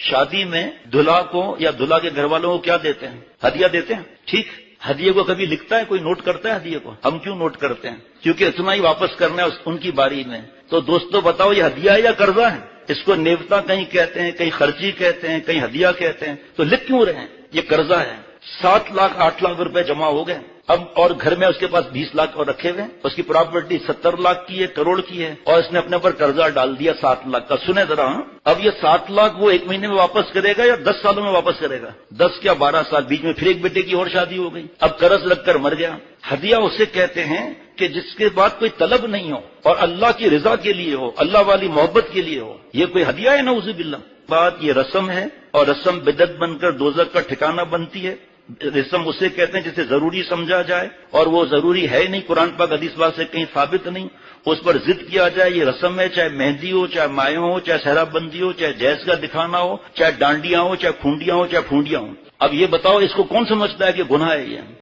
شادی میں دلہا کو یا دلہا کے گھر والوں کو کیا دیتے ہیں؟ ہدیہ دیتے ہیں. ٹھیک، ہدیے کو کبھی لکھتا ہے کوئی؟ نوٹ کرتا ہے ہدیے کو؟ ہم کیوں نوٹ کرتے ہیں؟ کیونکہ اتنا ہی واپس کرنا ہے ان کی باری میں. تو دوستو بتاؤ، یہ ہدیہ ہے یا قرضہ ہے؟ اس کو نیوتا کہیں کہتے ہیں، کہیں خرچی کہتے ہیں، کہیں ہدیہ کہتے ہیں. تو لکھ کیوں رہے ہیں؟ یہ قرضہ ہے. 7 لاکھ 8 لاکھ روپے جمع ہو گئے اب، اور گھر میں اس کے پاس 20 لاکھ اور رکھے ہوئے ہیں. اس کی پراپرٹی 70 لاکھ کی ہے، کروڑ کی ہے، اور اس نے اپنے پر قرضہ ڈال دیا 7 لاکھ کا. سنیں ذرا، اب یہ 7 لاکھ وہ 1 مہینے میں واپس کرے گا یا 10 سالوں میں واپس کرے گا؟ 10 کیا 12 سال. بیچ میں پھر ایک بیٹے کی اور شادی ہو گئی، اب قرض لگ کر مر گیا. ہدیہ اسے کہتے ہیں کہ جس کے بعد کوئی طلب نہیں ہو اور اللہ کی رضا کے لیے ہو، اللہ والی محبت کے لیے ہو. یہ کوئی ہدیہ ہے؟ نعوذ باللہ. بات یہ رسم ہے، اور رسم بدعت بن کر دوزخ کا ٹھکانہ بنتی ہے. رسم اسے کہتے ہیں جسے ضروری سمجھا جائے اور وہ ضروری ہے نہیں، قرآن پاک حدیث پاک سے کہیں ثابت نہیں. اس پر ضد کیا جائے یہ رسم ہے، چاہے مہندی ہو، چاہے مایوں ہو، چاہے صحرا بندی ہو، چاہے جہیز کا دکھانا ہو، چاہے ڈانڈیاں ہو، چاہے کھونڈیاں ہو، چاہے پھونڈیاں ہوں. اب یہ بتاؤ اس کو کون سمجھتا ہے کہ گناہ ہے یہ؟